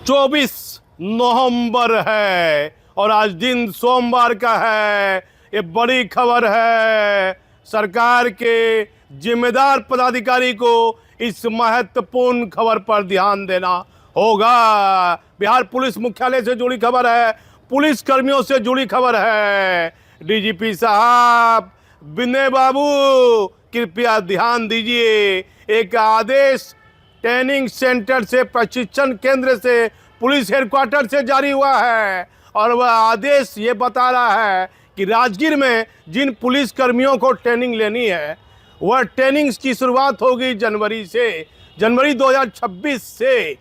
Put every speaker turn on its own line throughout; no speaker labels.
24 नवंबर है और आज दिन सोमवार का है। ये बड़ी खबर है। सरकार के जिम्मेदार पदाधिकारी को इस महत्वपूर्ण खबर पर ध्यान देना होगा। बिहार पुलिस मुख्यालय से जुड़ी खबर है, पुलिस कर्मियों से जुड़ी खबर है। डीजीपी साहब, विनय बाबू, कृपया ध्यान दीजिए। एक आदेश ट्रेनिंग सेंटर से, प्रशिक्षण केंद्र से, पुलिस हेडक्वार्टर से जारी हुआ है और वह आदेश ये बता रहा है कि राजगीर में जिन पुलिस कर्मियों को ट्रेनिंग लेनी है वह ट्रेनिंग की शुरुआत होगी जनवरी 2026 से।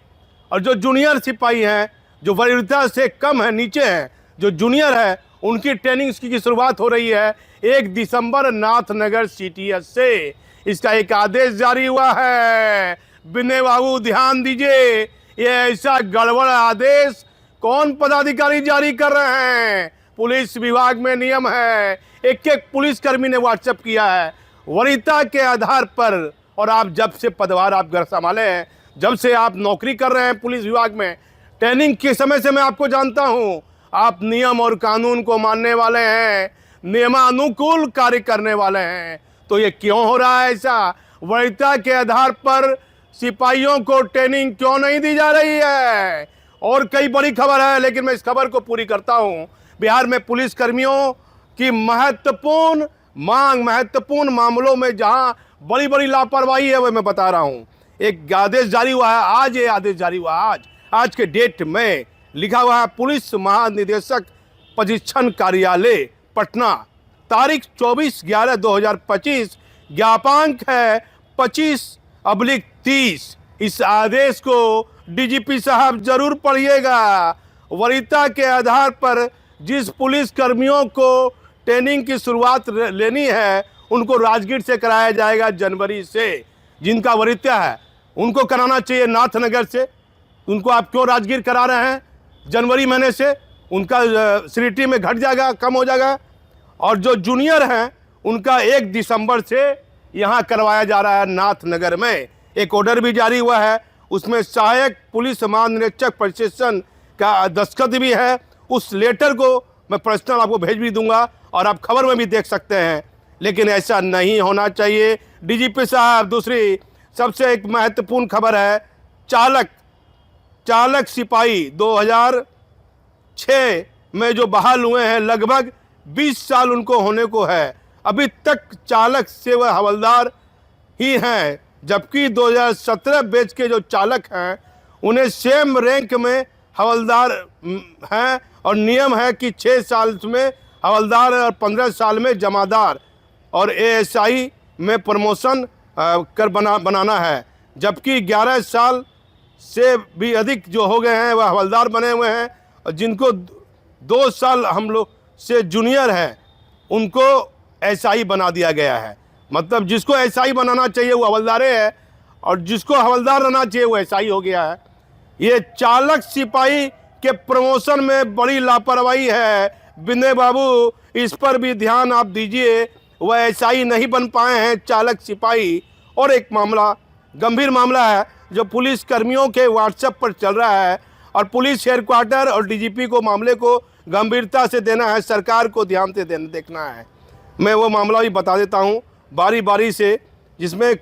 और जो जूनियर सिपाही हैं, जो वरीयता से कम है, नीचे हैं, जो जूनियर है, उनकी ट्रेनिंग की शुरुआत हो रही है 1 दिसंबर नाथनगर सीटीएस से। इसका एक आदेश जारी हुआ है। विनय बाबू ध्यान दीजिए, ये ऐसा गड़बड़ आदेश कौन पदाधिकारी जारी कर रहे हैं? पुलिस विभाग में नियम है, एक एक पुलिसकर्मी ने व्हाट्सएप किया है वरीयता के आधार पर। और आप जब से पदभार आप घर संभाले हैं, जब से आप नौकरी कर रहे हैं पुलिस विभाग में, ट्रेनिंग के समय से मैं आपको जानता हूं, आप नियम और कानून को मानने वाले हैं, नियमानुकूल कार्य करने वाले हैं। तो ये क्यों हो रहा है ऐसा? वरीयता के आधार पर सिपाहियों को ट्रेनिंग क्यों नहीं दी जा रही है? और कई बड़ी खबर है, लेकिन मैं इस खबर को पूरी करता हूं। बिहार में पुलिस कर्मियों की महत्वपूर्ण मांग, महत्वपूर्ण मामलों में जहां बड़ी बड़ी लापरवाही है, वह मैं बता रहा हूं। एक आदेश जारी हुआ है आज, ये आदेश जारी हुआ आज के डेट में लिखा हुआ है पुलिस महानिदेशक प्रशिक्षण कार्यालय पटना, तारीख 24/11/2025, ज्ञापांक है 25/30। इस आदेश को डीजीपी साहब जरूर पढ़िएगा। वरीयता के आधार पर जिस पुलिस कर्मियों को ट्रेनिंग की शुरुआत लेनी है उनको राजगीर से कराया जाएगा जनवरी से। जिनका वरीयता है उनको कराना चाहिए नाथनगर से। उनको आप क्यों राजगीर करा रहे हैं? जनवरी महीने से उनका सीटी में घट जाएगा, कम हो जाएगा। और जो जूनियर हैं उनका 1 दिसंबर से यहाँ करवाया जा रहा है नाथनगर में। एक ऑर्डर भी जारी हुआ है, उसमें सहायक पुलिस महानिरीक्षक प्रशिक्षण का दस्तखत भी है। उस लेटर को मैं पर्सनल आपको भेज भी दूंगा और आप खबर में भी देख सकते हैं। लेकिन ऐसा नहीं होना चाहिए डीजीपी साहब। दूसरी सबसे एक महत्वपूर्ण खबर है, चालक सिपाही 2006 में जो बहाल हुए हैं, लगभग 20 साल उनको होने को है, अभी तक चालक से वह हवलदार ही हैं। जबकि 2017 बैच के जो चालक हैं उन्हें सेम रैंक में हवलदार हैं और नियम है कि 6 साल में हवलदार और 15 साल में जमादार और एएसआई में प्रमोशन कर बनाना है। जबकि 11 साल से भी अधिक जो हो गए हैं वह हवलदार बने हुए हैं और जिनको 2 साल हम लोग से जूनियर हैं उनको एसआई बना दिया गया है। मतलब जिसको एसआई बनाना चाहिए वो हवलदारे है और जिसको हवलदार रहना चाहिए वो एसआई हो गया है। ये चालक सिपाही के प्रमोशन में बड़ी लापरवाही है। विनय बाबू, इस पर भी ध्यान आप दीजिए। वह एसआई नहीं बन पाए हैं चालक सिपाही। और एक मामला, गंभीर मामला है जो पुलिस कर्मियों के व्हाट्सएप पर चल रहा है और पुलिस हेडक्वार्टर और डीजीपी को मामले को गंभीरता से देना है, सरकार को ध्यान से देखना है। मैं वो मामला भी बता देता हूँ बारी बारी से, जिसमें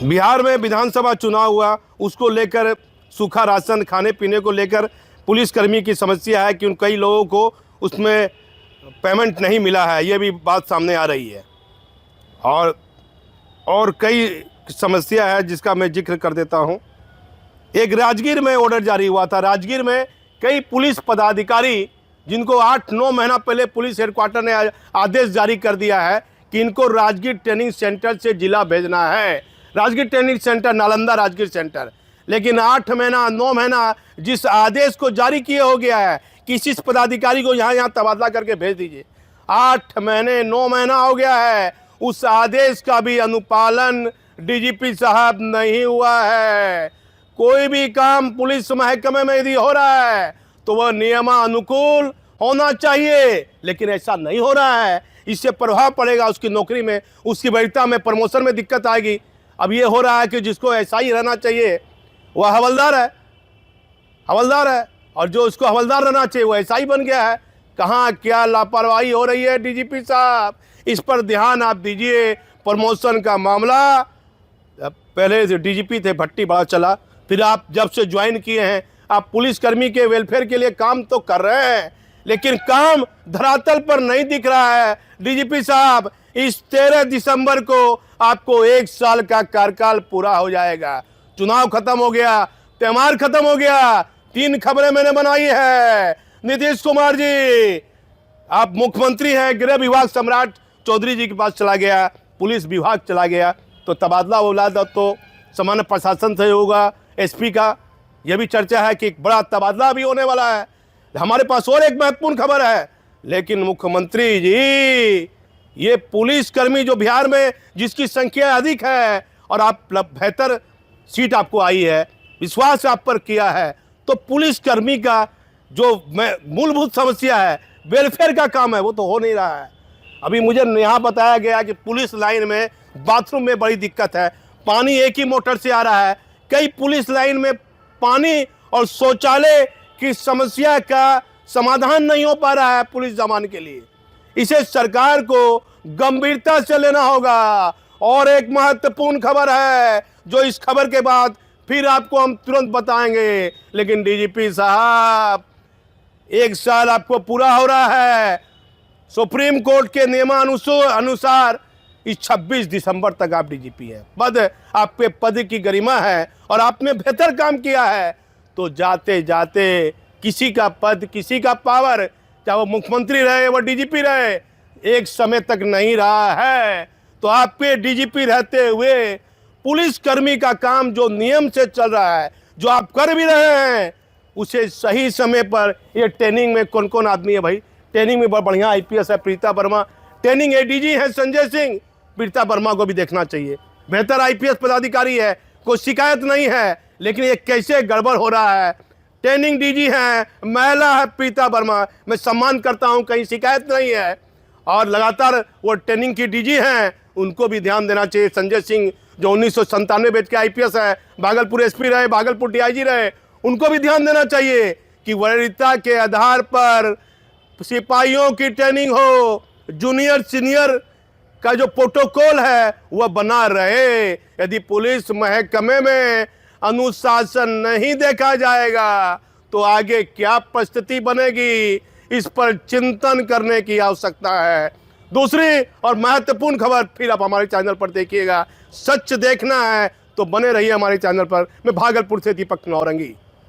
बिहार में विधानसभा चुनाव हुआ, उसको लेकर सूखा राशन खाने पीने को लेकर पुलिसकर्मी की समस्या है कि उन कई लोगों को उसमें पेमेंट नहीं मिला है, ये भी बात सामने आ रही है। और कई समस्या है जिसका मैं जिक्र कर देता हूँ। एक राजगीर में ऑर्डर जारी हुआ था। राजगीर में कई पुलिस पदाधिकारी जिनको 8-9 महीना पहले पुलिस हेडक्वार्टर ने आदेश जारी कर दिया है कि इनको राजगीर ट्रेनिंग सेंटर से जिला भेजना है। Rajgir training centre, Nalanda Rajgir centre. लेकिन 8 महीना 9 महीना जिस आदेश को जारी किए हो गया है कि इस पदाधिकारी को यहाँ तबादला करके भेज दीजिए, 8 महीने 9 महीना हो गया है, उस आदेश का भी अनुपालन डीजीपी साहब नहीं हुआ है। कोई भी काम पुलिस महकमे में यदि हो रहा है तो वह नियमानुकूल होना चाहिए, लेकिन ऐसा नहीं हो रहा है। इससे प्रभाव पड़ेगा उसकी नौकरी में, उसकी वरीयता में, प्रमोशन में दिक्कत आएगी। अब ये हो रहा है कि जिसको एसआई रहना चाहिए वह हवलदार है, हवलदार है, और जो उसको हवलदार रहना चाहिए वो ऐसा ही बन गया है। कहाँ क्या लापरवाही हो रही है डीजीपी साहब, इस पर ध्यान आप दीजिए। प्रमोशन का मामला, पहले जो डीजीपी थे भट्टी बड़ा चला, फिर आप जब से ज्वाइन किए हैं आप पुलिसकर्मी के वेलफेयर के लिए काम तो कर रहे हैं, लेकिन काम धरातल पर नहीं दिख रहा है। डीजीपी साहब, इस 13 दिसंबर को आपको 1 साल का कार्यकाल पूरा हो जाएगा। चुनाव खत्म हो गया, त्योहार खत्म हो गया। 3 खबरें मैंने बनाई है। नीतीश कुमार जी, आप मुख्यमंत्री हैं, गृह विभाग सम्राट चौधरी जी के पास चला गया, पुलिस विभाग चला गया, तो तबादला औलाद तो सामान्य प्रशासन से होगा। एसपी का यह भी चर्चा है कि एक बड़ा तबादला भी होने वाला है। हमारे पास और एक महत्वपूर्ण खबर है, लेकिन मुख्यमंत्री जी, ये पुलिसकर्मी जो बिहार में जिसकी संख्या अधिक है और आप बेहतर सीट आपको आई है, विश्वास आप पर किया है, तो पुलिसकर्मी का जो मूलभूत समस्या है, वेलफेयर का काम है, वो तो हो नहीं रहा है। अभी मुझे यहाँ बताया गया कि पुलिस लाइन में बाथरूम में बड़ी दिक्कत है, पानी एक ही मोटर से आ रहा है। कई पुलिस लाइन में पानी और शौचालय की समस्या का समाधान नहीं हो पा रहा है पुलिस जवान के लिए। इसे सरकार को गंभीरता से लेना होगा। और एक महत्वपूर्ण खबर है, जो इस खबर के बाद फिर आपको हम तुरंत बताएंगे। लेकिन डीजीपी साहब, 1 साल आपको पूरा हो रहा है। सुप्रीम कोर्ट के नियमानुसार इस 26 दिसंबर तक आप डीजीपी हैं। पद, आपके पद की गरिमा है और आपने बेहतर काम किया है, तो जाते जाते किसी का पद, किसी का पावर, चाहे वो मुख्यमंत्री रहे वो डीजीपी रहे, एक समय तक नहीं रहा है। तो आपके डीजीपी रहते हुए पुलिसकर्मी का काम जो नियम से चल रहा है, जो आप कर भी रहे हैं, उसे सही समय पर, ये ट्रेनिंग में कौन कौन आदमी है भाई, ट्रेनिंग में बहुत बढ़िया आईपीएस है प्रीता वर्मा, ट्रेनिंग एडीजी है संजय सिंह, प्रीता वर्मा को भी देखना चाहिए, बेहतर आईपीएस पदाधिकारी है, कोई शिकायत नहीं है। लेकिन ये कैसे गड़बड़ हो रहा है। ट्रेनिंग डीजी है, महिला है प्रीता वर्मा, मैं सम्मान करता हूं, कहीं शिकायत नहीं है, और लगातार वो ट्रेनिंग की डीजी हैं, उनको भी ध्यान देना चाहिए। संजय सिंह जो 1997 बैच के आईपीएस है, भागलपुर एसपी रहे, भागलपुर डीआईजी रहे, उनको भी ध्यान देना चाहिए कि वरीयता के आधार पर सिपाहियों की ट्रेनिंग हो, जूनियर सीनियर का जो प्रोटोकॉल है वह बना रहे। यदि पुलिस महकमे में अनुशासन नहीं देखा जाएगा तो आगे क्या परिस्थिति बनेगी, इस पर चिंतन करने की आवश्यकता है। दूसरी और महत्वपूर्ण खबर फिर आप हमारे चैनल पर देखिएगा। सच देखना है तो बने रहिए हमारे चैनल पर। मैं भागलपुर से दीपक नौरंगी।